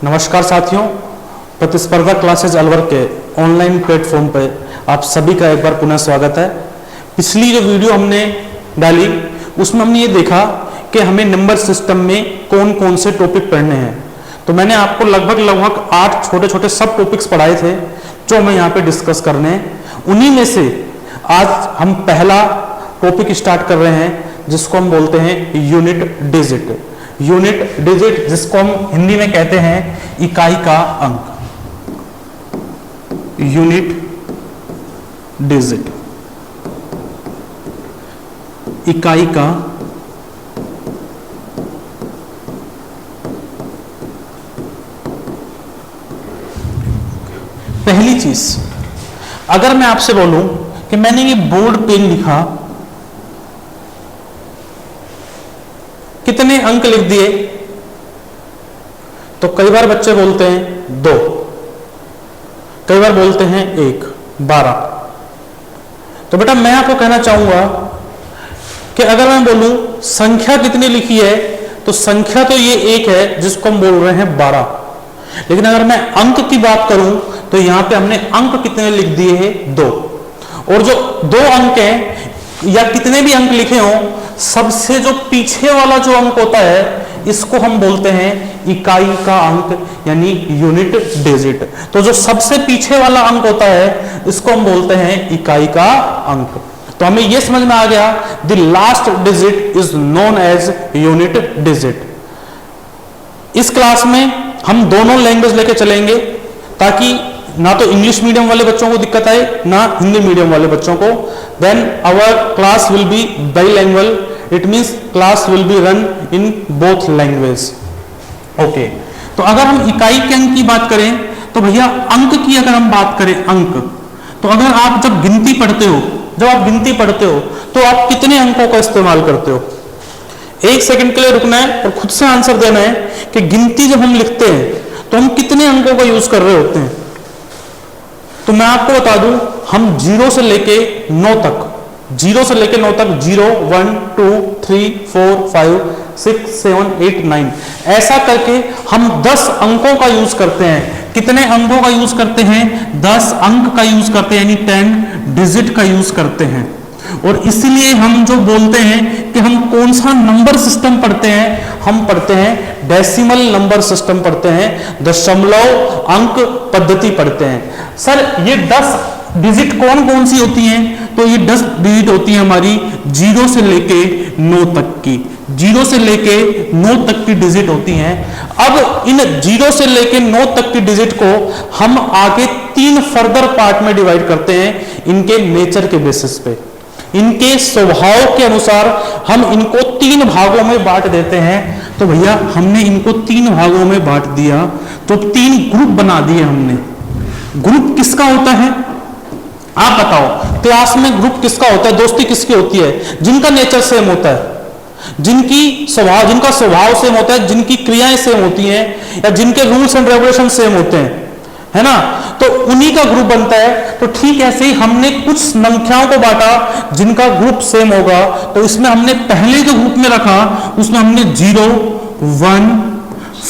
नमस्कार साथियों, प्रतिस्पर्धा क्लासेज अलवर के ऑनलाइन प्लेटफॉर्म पर आप सभी का एक बार पुनः स्वागत है। पिछली जो वीडियो हमने डाली उसमें हमने ये देखा कि हमें नंबर सिस्टम में कौन कौन से टॉपिक पढ़ने हैं। तो मैंने आपको लगभग 8 छोटे छोटे सब टॉपिक्स पढ़ाए थे जो हमें यहाँ पे डिस्कस करने हैं। उन्हीं में से आज हम पहला टॉपिक स्टार्ट कर रहे हैं जिसको हम बोलते हैं यूनिट डिजिट। यूनिट डिजिट जिसको हम हिंदी में कहते हैं इकाई का अंक। यूनिट डिजिट, इकाई का पहली चीज, अगर मैं आपसे बोलूं कि मैंने ये बोर्ड पेन लिखा, कितने अंक लिख दिए? तो कई बार बच्चे बोलते हैं 2, कई बार बोलते हैं 1, 12। तो बेटा मैं आपको कहना चाहूंगा कि अगर मैं बोलूं संख्या कितनी लिखी है, तो संख्या तो ये 1 है जिसको हम बोल रहे हैं 12। लेकिन अगर मैं अंक की बात करूं तो यहां पे हमने अंक कितने लिख दिए हैं? 2। और जो 2 अंक हैं या कितने भी अंक लिखे हों, सबसे जो पीछे वाला जो अंक होता है इसको हम बोलते हैं इकाई का अंक, यानी यूनिट डिजिट। तो जो सबसे पीछे वाला अंक होता है इसको हम बोलते हैं इकाई का अंक। तो हमें यह समझ में आ गया, the last digit is known as unit digit. इस क्लास में हम दोनों लैंग्वेज लेके चलेंगे ताकि ना तो इंग्लिश मीडियम वाले बच्चों को दिक्कत आए ना हिंदी मीडियम वाले बच्चों को। Then our class will be bilingual, it means class will be run in both language. Okay, तो अगर हम इकाई के अंक की बात करें तो भैया अंक की अगर हम बात करें, अंक, तो अगर आप जब गिनती पढ़ते हो तो आप कितने अंकों का इस्तेमाल करते हो? 1 सेकंड के लिए रुकना है और खुद से आंसर देना है कि गिनती जब हम लिखते हैं तो हम कितने अंकों का यूज कर रहे होते हैं। तो मैं आपको बता दूं, हम 0 से लेके 9 तक 0, 1, 2, 3, 4, 5, 6, 7, 8, 9 ऐसा करके हम 10 अंकों का यूज करते हैं। कितने अंकों का यूज करते हैं? 10 अंक का यूज करते हैं, यानी 10 डिजिट का यूज करते हैं। और इसलिए हम जो बोलते हैं कि हम कौन सा नंबर सिस्टम पढ़ते हैं, हम पढ़ते हैं डेसिमल नंबर सिस्टम पढ़ते हैं, दशमलव अंक पद्धति पढ़ते हैं। सर ये 10 डिजिट कौन कौन सी होती हैं? तो ये 10 डिजिट होती हैं हमारी 0 से लेके 9 तक की। 0 से लेके 9 तक की डिजिट होती हैं। अब इन 0 से लेके 9 तक की डिजिट को हम आगे 3 फर्दर पार्ट में डिवाइड करते हैं, इनके नेचर के बेसिस पे, इनके स्वभाव के अनुसार हम इनको 3 भागों में बांट देते हैं। तो भैया हमने इनको 3 भागों में बांट दिया, तो 3 ग्रुप बना दिए हमने। ग्रुप किसका होता है आप बताओ? क्लास में ग्रुप किसका होता है? दोस्ती किसकी होती है? जिनका नेचर सेम होता है, जिनका स्वभाव सेम होता है, जिनकी क्रियाएं सेम होती हैं, या जिनके रूल्स एंड रेगुलेशन सेम होते हैं, है ना, तो उन्हीं का ग्रुप बनता है। तो ठीक ऐसे ही हमने कुछ संख्याओं को बांटा जिनका ग्रुप सेम होगा। तो इसमें हमने पहले जो ग्रुप में रखा उसमें हमने 0, 1,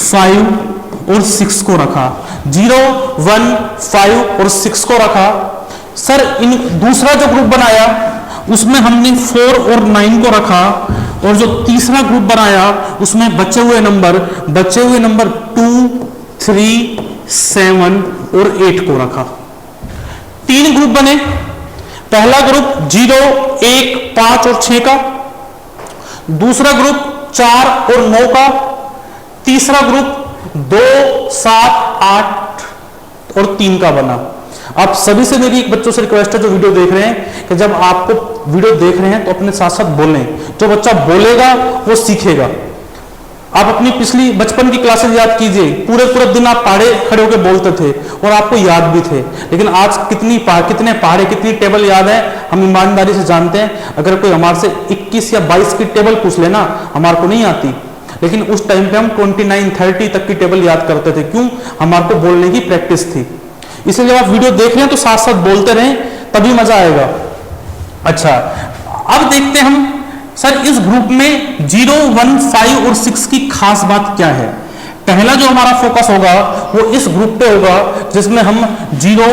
5 और 6 को रखा। 0, 1, 5 और 6 को रखा। सर इन दूसरा जो ग्रुप बनाया उसमें हमने 4 और 9 को रखा, और जो तीसरा ग्रुप बनाया उसमें बचे हुए नंबर 2, 3, 7 और 8 को रखा। 3 ग्रुप बने। पहला ग्रुप 0, 1, 5 और 6 का, दूसरा ग्रुप 4 और 9 का, तीसरा ग्रुप 2, 7, 8 और 3 का बना। आप सभी से मेरी एक बच्चों से रिक्वेस्ट है जो वीडियो देख रहे हैं कि जब आपको वीडियो देख रहे हैं तो अपने साथ साथ बोलें। जो बच्चा बोलेगा वो सीखेगा। आप अपनी पिछली बचपन की क्लासेस याद कीजिए, पूरे दिन आप पहाड़े खड़े होकर बोलते थे और आपको याद भी थे। लेकिन आज कितने पहाड़े, कितनी टेबल याद है हम ईमानदारी से जानते हैं। अगर कोई हमारे से 21 या 22 की टेबल पूछ लेना, हमारे को नहीं आती। लेकिन उस टाइम पे हम 29, 30 तक की टेबल याद करते थे। क्यों? हमारे को बोलने की प्रैक्टिस थी। इसलिए जब आप वीडियो देख रहे हैं तो साथ साथ बोलते रहें, तभी मजा आएगा। अच्छा, अब देखते हैं हम सर इस ग्रुप में 0, 1, 5 और 6 की खास बात क्या है। पहला जो हमारा फोकस होगा वो इस ग्रुप पे होगा जिसमें हम 0,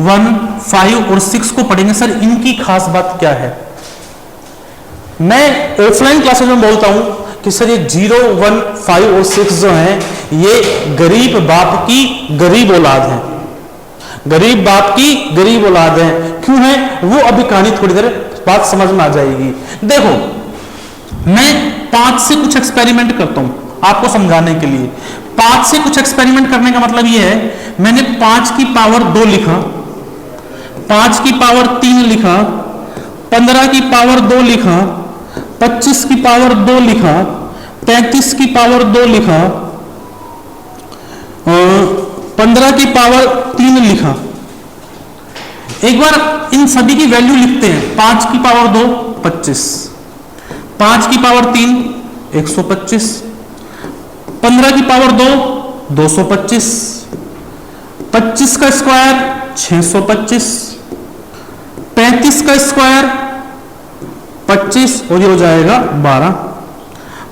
1, 5 और 6 को पढ़ेंगे। सर इनकी खास बात क्या है? मैं ऑफलाइन क्लासेस में बोलता हूं कि सर ये 0, 1, 5 और 6 जो हैं ये गरीब बाप की गरीब औलाद है, गरीब बाप की गरीब औलाद है। क्यों है वो अभी कहानी थोड़ी देर बात समझ में आ जाएगी। देखो मैं 5 से कुछ एक्सपेरिमेंट करता हूं आपको समझाने के लिए। 5 से कुछ एक्सपेरिमेंट करने का मतलब ये है, मैंने 5 की पावर 2 लिखा, 5 की पावर 3 लिखा, 15 की पावर 2 लिखा, 25 की पावर 2 लिखा, 35 की पावर 2 लिखा, 15 की पावर 3 लिखा। एक बार इन सभी की वैल्यू लिखते हैं। 5 की पावर 2 25, 5 की पावर 3 125, 15 की पावर 2 225, 25 का स्क्वायर 625, 35 का स्क्वायर 25 और ये हो जाएगा 12,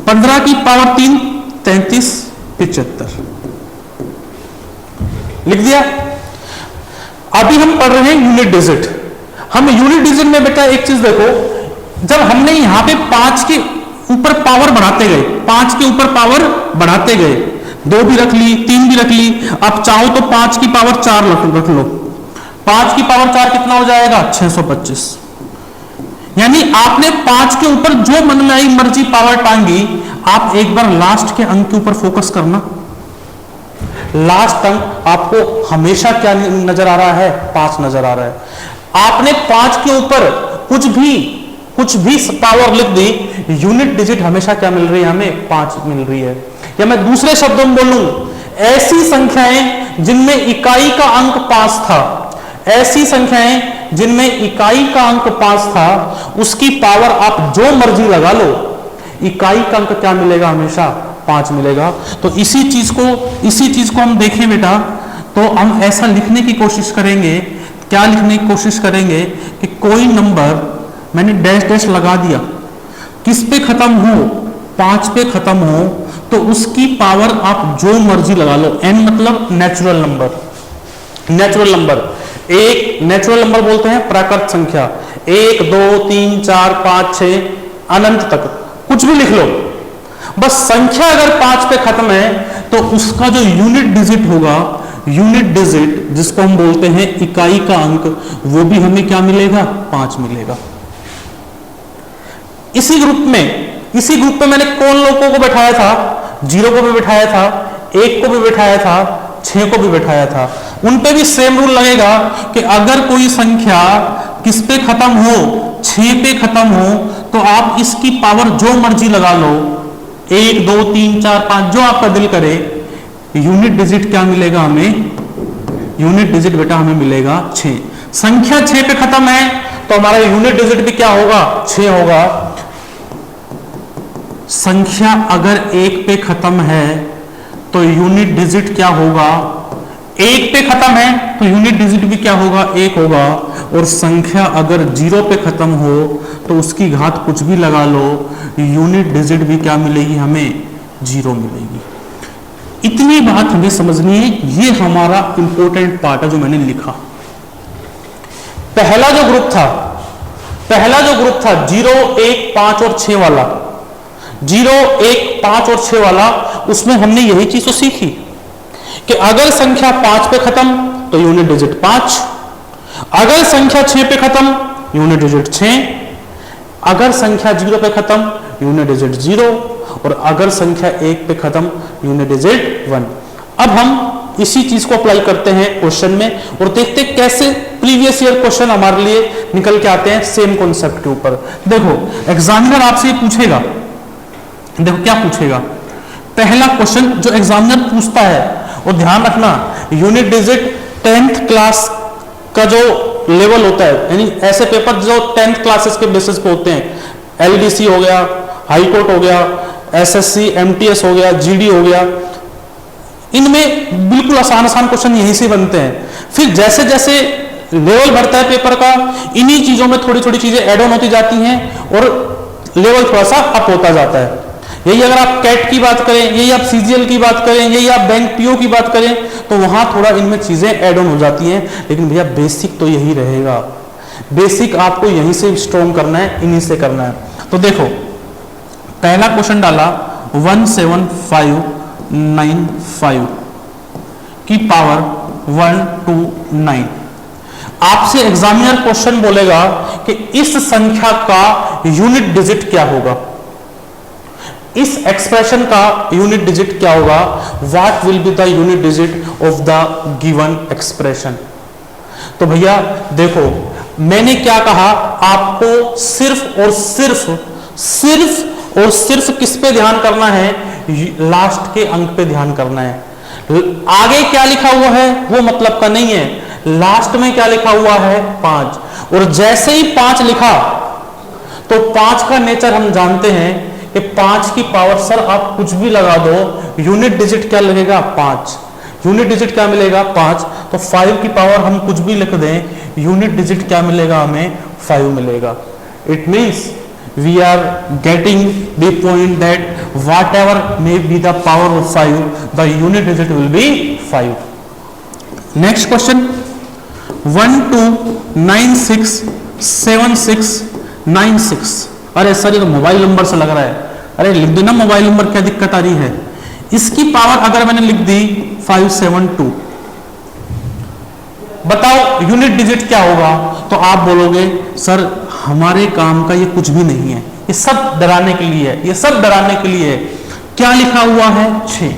15 की पावर 3 33, 75 लिख दिया। अभी हम पढ़ रहे हैं यूनिट डिजिट। हम यूनिट डिजिट में बेटा एक चीज देखो, जब हमने यहां पे 5 के ऊपर पावर बढ़ाते गए, 5 के ऊपर पावर बढ़ाते गए, 2 भी रख ली, 3 भी रख ली, अब चाहो तो 5 की पावर 4 रख लो। 5 की पावर 4 कितना हो जाएगा? 625। यानी आपने 5 के ऊपर जो मन में आई मर्जी पावर टांगी। आप एक बार लास्ट के अंक के ऊपर फोकस करना। लास्ट अंक आपको हमेशा क्या नजर आ रहा है? 5 नजर आ रहा है। आपने 5 के ऊपर कुछ भी पावर लिख दी, यूनिट डिजिट हमेशा क्या मिल रही है? हमें 5 मिल रही है। या मैं दूसरे शब्दों में बोलूं, ऐसी संख्याएं जिनमें इकाई का अंक 5 था, ऐसी संख्याएं जिनमें इकाई का अंक 5 था, उसकी पावर आप जो मर्जी लगा लो, इकाई का अंक क्या मिलेगा? हमेशा 5 मिलेगा। तो इसी चीज को हम देखें बेटा, तो हम ऐसा लिखने की कोशिश करेंगे। क्या लिखने की कोशिश करेंगे कि कोई नंबर मैंने डैश डैश लगा दिया, किस पे खत्म हो? 5 पे खत्म हो, तो उसकी पावर आप जो मर्जी लगा लो। n मतलब नेचुरल नंबर। नेचुरल नंबर एक नेचुरल नंबर बोलते हैं प्राकृत संख्या। 1, 2, 3, 4, 5, 6 अनंत तक कुछ भी लिख लो, बस संख्या अगर 5 पे खत्म है तो उसका जो यूनिट डिजिट होगा, यूनिट डिजिट जिसको हम बोलते हैं इकाई का अंक, वो भी हमें क्या मिलेगा? 5 मिलेगा। इसी ग्रुप में मैंने कौन लोगों को बैठाया था? 0 को भी बैठाया था, 1 को भी बैठाया था, 6 को भी बैठाया था। उन पे भी सेम रूल लगेगा कि अगर कोई संख्या किस पे खत्म हो? 6 पे खत्म हो, तो आप इसकी पावर जो मर्जी लगा लो, 1, 2, 3, 4, 5 जो आपका दिल करे। यूनिट डिजिट क्या मिलेगा हमें? यूनिट डिजिट बेटा हमें मिलेगा 6। संख्या 6 पे खत्म है तो हमारा यूनिट डिजिट भी क्या होगा? 6 होगा। संख्या अगर 1 पे खत्म है तो यूनिट डिजिट क्या होगा? 1 पे खत्म है तो यूनिट डिजिट भी क्या होगा? 1 होगा। और संख्या अगर 0 पे खत्म हो तो उसकी घात कुछ भी लगा लो, यूनिट डिजिट भी क्या मिलेगी हमें? 0 मिलेगी। इतनी बात हमें समझनी है। ये हमारा इंपॉर्टेंट पार्ट है जो मैंने लिखा। पहला जो ग्रुप था 0, 1, 5 और 6 वाला, 0, 1, 5 और 6 वाला, उसमें हमने यही चीज तो सीखी कि अगर संख्या 5 पे खत्म तो यूनिट डिजिट 5, अगर संख्या 6 पे खत्म यूनिट डिजिट 6, अगर संख्या 0 पे खत्म यूनिट डिजिट 0, और अगर संख्या 1 पे खत्म यूनिट डिजिट 1। अब हम इसी चीज को अप्लाई करते हैं क्वेश्चन में और देखते हैं कैसे प्रीवियस ईयर क्वेश्चन हमारे लिए निकल के आते हैं सेम कॉन्सेप्ट के ऊपर। देखो एग्जामिनर आपसे पूछेगा, देखो क्या पूछेगा। पहला क्वेश्चन जो एग्जामिनर पूछता है, और ध्यान रखना यूनिट डिजिट 10th क्लास का जो लेवल होता है, यानी ऐसे पेपर जो 10th क्लासेस के बेसिस पे होते हैं, एलडीसी हो गया, हाई कोर्ट हो गया, एसएससी, एमटीएस हो गया, जीडी हो गया, इनमें बिल्कुल आसान क्वेश्चन यहीं से बनते हैं। फिर जैसे जैसे लेवल बढ़ता है पेपर का, इन्हीं चीजों में थोड़ी थोड़ी चीजें ऐड ऑन होती जाती हैं और लेवल थोड़ा सा अप होता जाता है। यही अगर आप कैट की बात करें, यही आप सीजीएल की बात करें, यही आप बैंक पीओ की बात करें, तो वहां थोड़ा इनमें चीजें ऐड ऑन हो जाती हैं, लेकिन भैया बेसिक तो यही रहेगा। बेसिक आपको यहीं से स्ट्रॉन्ग करना है, इन्हीं से करना है। तो देखो पहला क्वेश्चन डाला 17595 की पावर 129। आपसे एग्जामिनर क्वेश्चन बोलेगा कि इस संख्या का यूनिट डिजिट क्या होगा, इस एक्सप्रेशन का यूनिट डिजिट क्या होगा, what will be the unit digit of the given expression. तो भैया देखो मैंने क्या कहा, आपको सिर्फ और सिर्फ किस पे ध्यान करना है, लास्ट के अंक पे ध्यान करना है। आगे क्या लिखा हुआ है वो मतलब का नहीं है, लास्ट में क्या लिखा हुआ है 5, और जैसे ही 5 लिखा तो 5 का नेचर हम जानते हैं कि 5 की पावर, सर आप कुछ भी लगा दो, यूनिट डिजिट क्या लगेगा 5, यूनिट डिजिट क्या मिलेगा 5, तो 5 की पावर हम कुछ भी लिख दें, यूनिट डिजिट क्या मिलेगा हमें 5 मिलेगा। It means we are getting the point that whatever may be the power of 5, the unit digit will be 5. Next question 12967696। अरे सर ये तो मोबाइल नंबर से लग रहा है, अरे लिख दो ना मोबाइल नंबर, क्या दिक्कत आ रही है। इसकी पावर अगर मैंने लिख दी 572, बताओ यूनिट डिजिट क्या होगा। तो आप बोलोगे सर हमारे काम का ये कुछ भी नहीं है, ये सब डराने के लिए है, ये सब डराने के लिए है। क्या लिखा हुआ है 6,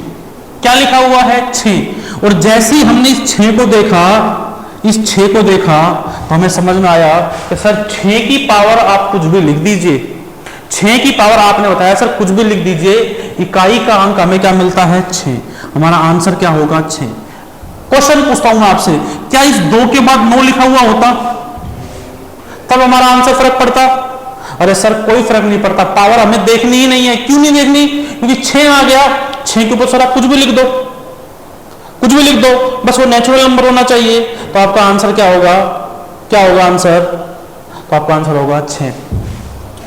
क्या लिखा हुआ है 6, और जैसे ही हमने इस 6 को देखा, इस 6 को देखा तो हमें समझ में आया कि सर 6 की पावर आप कुछ भी लिख दीजिए, 6 की पावर आपने बताया सर कुछ भी लिख दीजिए, इकाई का अंक हमें क्या मिलता है 6, हमारा आंसर क्या होगा 6। क्वेश्चन पूछता हूं आपसे, क्या इस 2 के बाद 9 लिखा हुआ होता तब हमारा आंसर फर्क पड़ता? अरे सर कोई फर्क नहीं पड़ता, पावर हमें देखनी ही नहीं है। क्यों नहीं देखनी? क्योंकि 6 आ गया, 6 के ऊपर सर आप कुछ भी लिख दो, कुछ भी लिख दो, बस वो नेचुरल नंबर होना चाहिए। तो आपका आंसर क्या होगा, क्या होगा आंसर? तो आपका आंसर होगा 6।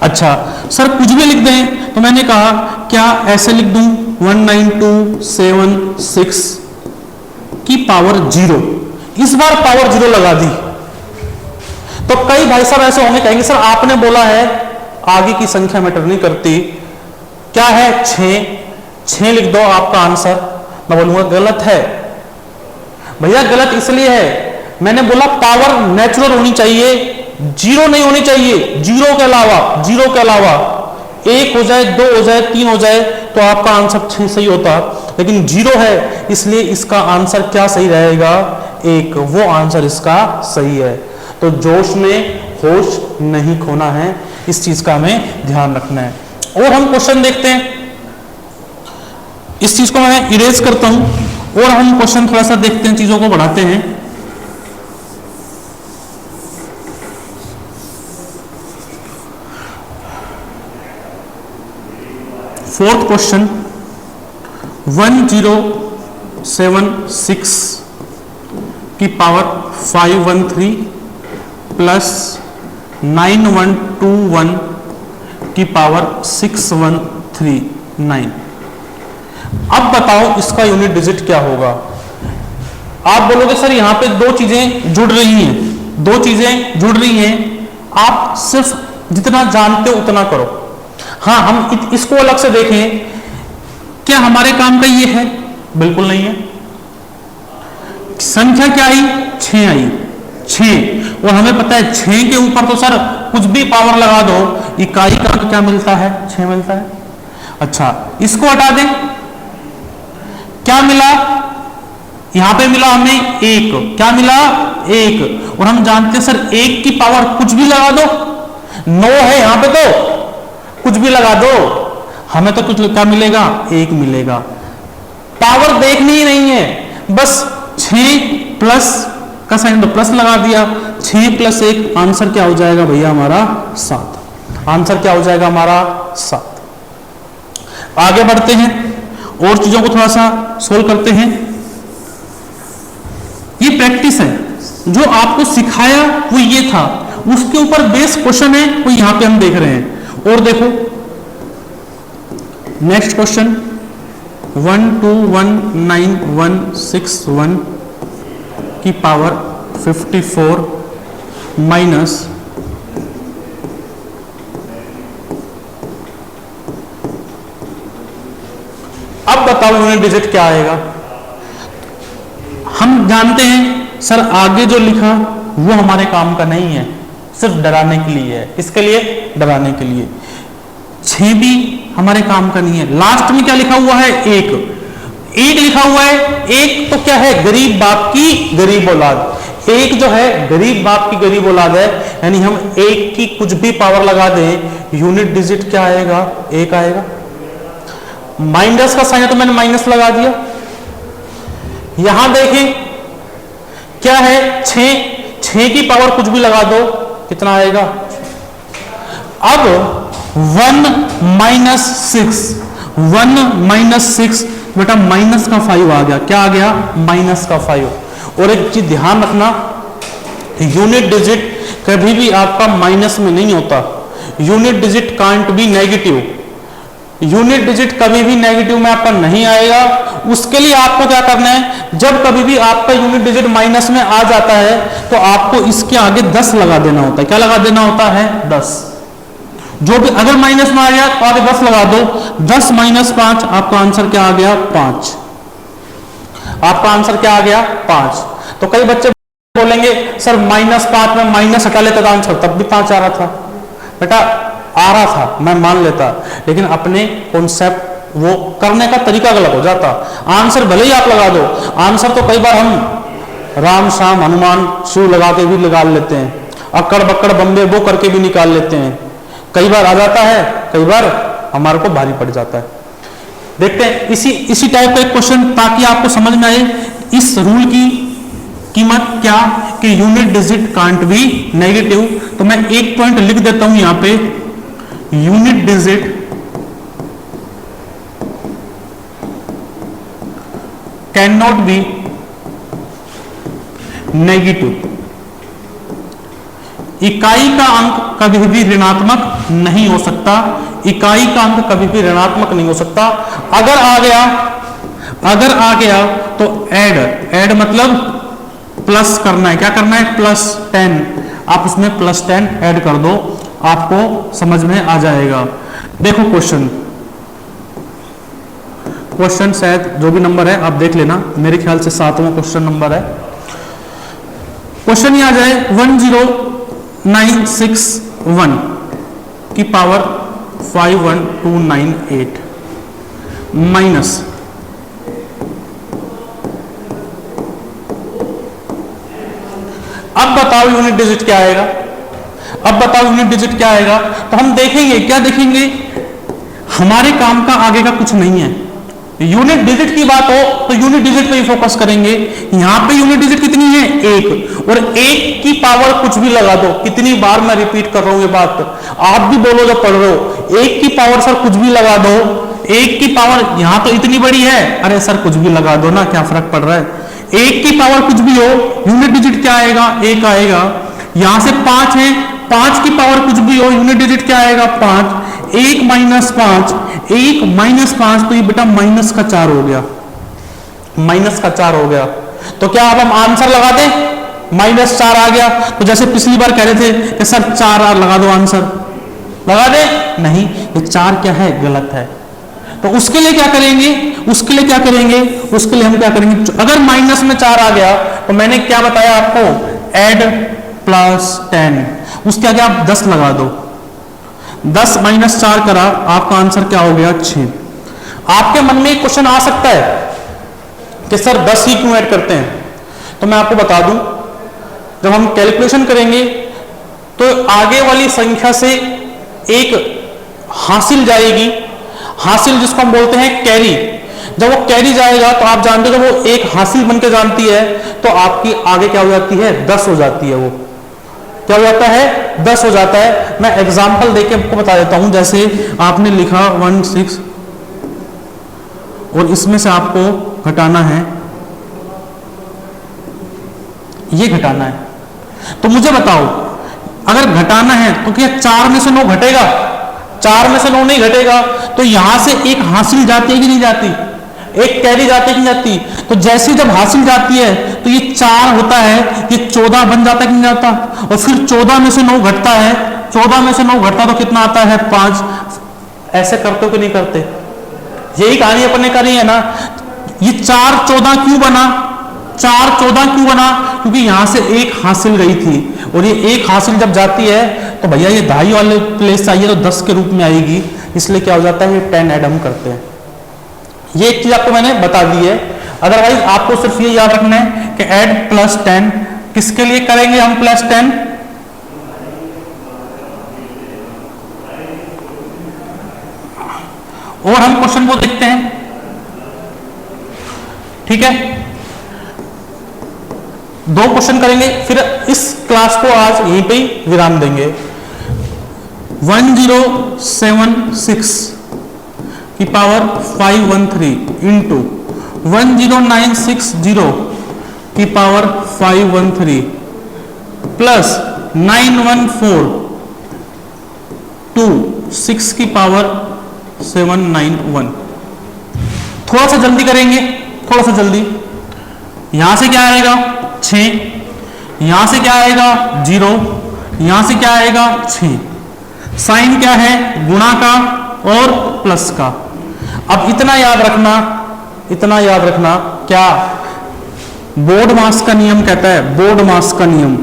अच्छा सर कुछ भी लिख दें, तो मैंने कहा क्या ऐसे लिख दूं 19276 की पावर 0, इस बार पावर 0 लगा दी। तो कई भाई साहब ऐसे होंगे, कहेंगे सर आपने बोला है आगे की संख्या मैटर नहीं करती, क्या है 6 लिख दो आपका आंसर। मैं बोलूंगा गलत है भैया, गलत इसलिए है, मैंने बोला पावर नेचुरल होनी चाहिए, 0 नहीं होनी चाहिए, 0 के अलावा 1 हो जाए, 2 हो जाए, 3 हो जाए तो आपका आंसर 6 सही होता, लेकिन 0 है इसलिए इसका आंसर क्या सही रहेगा 1, वो आंसर इसका सही है। तो जोश में होश नहीं खोना है, इस चीज का हमें ध्यान रखना है। और हम क्वेश्चन देखते हैं, इस चीज को मैं इरेज करता हूं और हम क्वेश्चन थोड़ा सा देखते हैं, चीजों को बढ़ाते हैं। फोर्थ क्वेश्चन 1076 की पावर 513 प्लस 9121 की पावर 6139। अब बताओ इसका यूनिट डिजिट क्या होगा। आप बोलोगे सर यहां पे 2 चीजें जुड़ रही हैं, 2 चीजें जुड़ रही हैं, आप सिर्फ जितना जानते हो उतना करो। हाँ हम इसको अलग से देखें, क्या हमारे काम का ये है? बिल्कुल नहीं है। संख्या क्या आई 6 आई, 6, और हमें पता है 6 के ऊपर तो सर कुछ भी पावर लगा दो, इकाई का अंक क्या मिलता है 6 मिलता है। अच्छा इसको हटा दें, क्या मिला यहां पे? मिला हमें 1, क्या मिला 1, और हम जानते हैं सर 1 की पावर कुछ भी लगा दो, 9 है यहां पे, तो कुछ भी लगा दो हमें तो कुछ क्या मिलेगा 1 मिलेगा। पावर देखनी ही नहीं है, बस 6 प्लस का साइन तो प्लस लगा दिया, 6 प्लस 1 आंसर क्या हो जाएगा भैया हमारा 7, आंसर क्या हो जाएगा हमारा 7। आगे बढ़ते हैं और चीजों को थोड़ा सा सोल्व करते हैं। ये प्रैक्टिस है, जो आपको सिखाया वो ये था, उसके ऊपर बेस क्वेश्चन है वो यहां पे हम देख रहे हैं। और देखो नेक्स्ट क्वेश्चन 121961 की पावर 54 माइनस अब बताओ यूनिट डिजिट क्या आएगा। हम जानते हैं सर आगे जो लिखा वो हमारे काम का नहीं है, सिर्फ डराने के लिए है। किसके लिए? डराने के लिए। 6 भी हमारे काम का नहीं है। लास्ट में क्या लिखा हुआ है? 1 लिखा हुआ है। 1 तो क्या है? गरीब बाप की गरीब औलाद। 1 जो है गरीब बाप की गरीब औलाद है, यानी हम 1 की कुछ भी पावर लगा दें, यूनिट डिजिट क्या आएगा? 1 आएगा। माइनस का साइन है तो मैंने माइनस लगा दिया। यहां देखें क्या है? 6 की पावर कुछ भी लगा दो, कितना आएगा? अब 1 माइनस 6 बेटा माइनस का 5 आ गया। क्या आ गया? माइनस का 5। और एक चीज ध्यान रखना, यूनिट डिजिट कभी भी आपका माइनस में नहीं होता। Unit digit can't be negative. Unit digit कभी भी नेगेटिव में आपका नहीं आएगा। उसके लिए आपको क्या करना है, जब कभी भी आपका यूनिट डिजिट माइनस में आ जाता है तो आपको इसके आगे 10 लगा देना होता है। क्या लगा देना होता है? 10। जो भी अगर माइनस में आ गया तो आगे 10 लगा दो। 10 माइनस 5, आपका आंसर क्या आ गया? 5। आपका आंसर क्या आ गया? 5। तो कई बच्चे बोलेंगे सर -5 में माइनस हटा लेता था आंसर, तब भी 5 आ रहा था। बेटा आ रहा था, मैं मान लेता, लेकिन अपने कॉन्सेप्ट वो करने का तरीका गलत हो जाता। आंसर भले ही आप लगा दो, आंसर तो कई बार हम राम श्याम हनुमान शिव लगा के भी निकाल लेते हैं, अक्कड़ बक्कड़ बम्बे वो करके भी निकाल लेते हैं। कई बार आ जाता है, कई बार हमारे को भारी पड़ जाता है। देखते हैं इसी टाइप का एक क्वेश्चन, ताकि आपको समझ में आए इस रूल की कीमत क्या कि unit digit can't be negative. तो मैं एक पॉइंट लिख देता हूं यहां पे, unit digit can not be negative. इकाई का अंक कभी भी ऋणात्मक नहीं हो सकता। इकाई का अंक कभी भी ऋणात्मक नहीं हो सकता। अगर आ गया तो ऐड मतलब प्लस करना है। क्या करना है? +10। आप उसमें +10 ऐड कर दो, आपको समझ में आ जाएगा। देखो क्वेश्चन शायद जो भी नंबर है आप देख लेना, मेरे ख्याल से 7वां क्वेश्चन नंबर है। क्वेश्चन ये आ जाए 10961 की पावर 51298 माइनस अब बताओ यूनिट डिजिट क्या आएगा। तो हम देखेंगे, क्या देखेंगे? हमारे काम का आगे का कुछ नहीं है। यूनिट डिजिट की बात हो तो यूनिट डिजिट पे ही फोकस करेंगे। यहां पे यूनिट डिजिट कितनी है? 1। और 1 की पावर कुछ भी लगा दो। कितनी बार मैं रिपीट कर रहा हूं ये बात, आप भी बोलो जब पढ़ रहे हो। 1 की पावर सर कुछ भी लगा दो। 1 की पावर यहां तो इतनी बड़ी है, अरे सर कुछ भी लगा दो ना, क्या फर्क पड़ रहा है? 1 की पावर कुछ भी हो, यूनिट डिजिट क्या आएगा? 1 आएगा। यहां से 5 है, 5 की पावर कुछ भी हो, यूनिट डिजिट क्या आएगा? 5। 1 माइनस 5 तो ये बेटा माइनस का 4 हो गया। तो क्या अब हम आंसर लगा दें? -4 आ गया। तो जैसे पिछली बार कह रहे थे कि सर 4 लगा दो, आंसर लगा दे, नहीं, ये 4 क्या है? गलत है। तो उसके लिए क्या करेंगे? अगर माइनस में 4 आ गया तो मैंने क्या बताया आपको? ऐड +10, उसके आगे आप 10 लगा दो। 10 माइनस 4 करा, आपका आंसर क्या हो गया? 6। आपके मन में एक क्वेश्चन आ सकता है कि सर 10 ही क्यों ऐड करते हैं? तो मैं आपको बता दूं, जब हम कैलकुलेशन करेंगे तो आगे वाली संख्या से एक हासिल जाएगी, हासिल जिसको हम बोलते हैं कैरी। जब वो कैरी जाएगा तो आप जानते हो, जब वो एक हासिल बन के जानती है तो आपकी आगे क्या हो जाती है? 10 हो जाती है। वो क्या हो जाता है? 10 हो जाता है। मैं एग्जांपल देके आपको बता देता हूं। जैसे आपने लिखा 16 और इसमें से आपको घटाना है, ये घटाना है। तो मुझे बताओ, अगर घटाना है तो क्या 4 में से 9 घटेगा? 4 में से 9 नहीं घटेगा, तो यहां से एक हासिल जाती है कि नहीं जाती, एक कैरी जाती है कि नहीं जाती। तो जैसे जब हासिल जाती है तो ये 4 होता है, ये 14 बन जाता है कि नहीं जाता, और फिर 14 में से 9 घटता है, 14 में से 9 घटता तो कितना आता है 5। ऐसे करते हो कि नहीं करते, यही कहानी अपन ने करी है ना। ये 4 14 क्यों बना, 4 14 क्यों बना, क्योंकि यहां से एक हासिल गई थी, और ये एक हासिल जब जाती है तो भैया ये दहाई वाले प्लेस चाहिए तो 10 के रूप में आएगी, इसलिए क्या हो जाता है, ये 10 ऐड हम करते हैं। ये एक चीज आपको मैंने बता दी है। अदरवाइज आपको सिर्फ ये याद रखना है कि ऐड प्लस 10 किसके लिए करेंगे हम प्लस 10, और हम क्वेश्चन को देखते हैं, ठीक है। 2 क्वेश्चन करेंगे, फिर इस क्लास को आज यहीं पे विराम देंगे। 1076 की पावर 513 इंटू 10960 की पावर 513 प्लस 9142 की पावर 791। थोड़ा सा जल्दी करेंगे, थोड़ा सा जल्दी। यहां से क्या आएगा 6, यहां से क्या आएगा 0, यहां से क्या आएगा 6। साइन क्या है, गुणा का और प्लस का। अब इतना याद रखना, इतना याद रखना, क्या बोर्ड मास का नियम कहता है, बोर्ड मास का नियम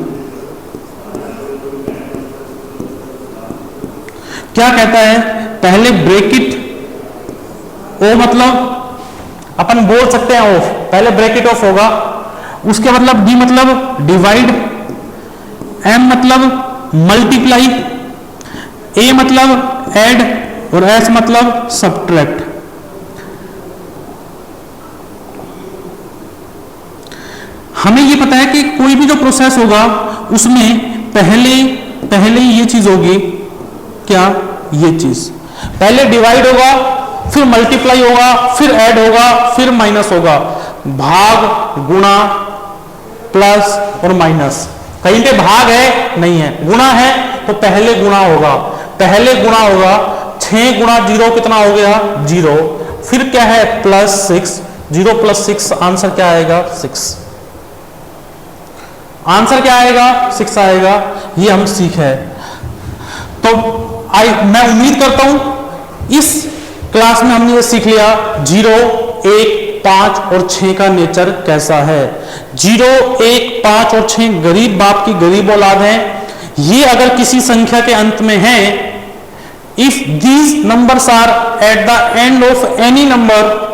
क्या कहता है, पहले ब्रैकेट ओ मतलब अपन बोल सकते हैं ऑफ, पहले ब्रैकेट ऑफ होगा, उसके मतलब डी मतलब डिवाइड, एम मतलब मल्टीप्लाई, ए मतलब ऐड और एस मतलब सब्ट्रैक्ट। हमें ये पता है कि कोई भी जो प्रोसेस होगा उसमें पहले ये चीज होगी, क्या, ये चीज पहले डिवाइड होगा, फिर मल्टीप्लाई होगा, फिर ऐड होगा, फिर माइनस होगा, भाग गुणा प्लस और माइनस। कहीं पे भाग है नहीं है, गुणा है तो पहले गुणा होगा, पहले गुणा होगा। 6 गुणा 0 कितना हो गया 0, फिर क्या है प्लस 6, 0 प्लस 6 आंसर क्या आएगा 6, आंसर क्या आएगा 6 आएगा। ये हम सीखे, तो मैं उम्मीद करता हूं इस क्लास में हमने ये सीख लिया 0, 1, 5 और 6 का नेचर कैसा है। 0, 1, 5 और 6 गरीब बाप की गरीब औलाद है। ये अगर किसी संख्या के अंत में है, if these numbers are at the end of any number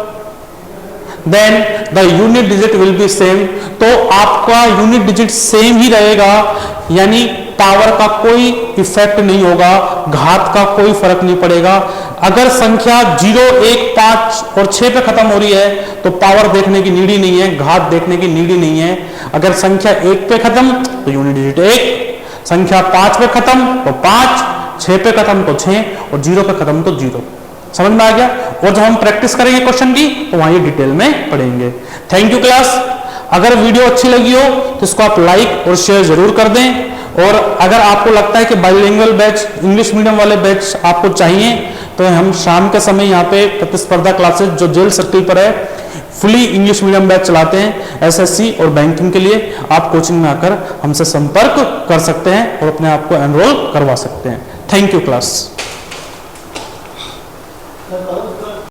then the unit digit will be same, तो आपका यूनिट डिजिट सेम ही रहेगा, यानी पावर का कोई इफेक्ट नहीं होगा, घात का कोई फर्क नहीं पड़ेगा। अगर संख्या 0, 1, 5 और 6 पे खत्म हो रही है तो पावर देखने की नीड ही नहीं है, घात देखने की नीड ही नहीं है। अगर संख्या 1 पे खत्म तो यूनिट डिजिट 1, संख्या 5 पे खत्म तो 5, 6 पे खत्म तो 6 और 0 पे खत्म तो 0। समझ में आ गया। और जब हम प्रैक्टिस करेंगे क्वेश्चन की तो वहां ये डिटेल में पढ़ेंगे। Thank you class. अगर वीडियो अच्छी लगी हो तो इसको आप लाइक और शेयर जरूर कर दें, और अगर आपको लगता है कि बाइलिंगुअल बैच, इंग्लिश मीडियम वाले बैच आपको चाहिए, तो हम शाम के समय यहाँ पे प्रतिस्पर्धा क्लासेस जो जेल सर्किल पर है फुली इंग्लिश मीडियम बैच चलाते हैं एसएससी और बैंकिंग के लिए। आप कोचिंग में आकर हमसे संपर्क कर सकते हैं और अपने आप को एनरोल करवा सकते हैं। Thank you class.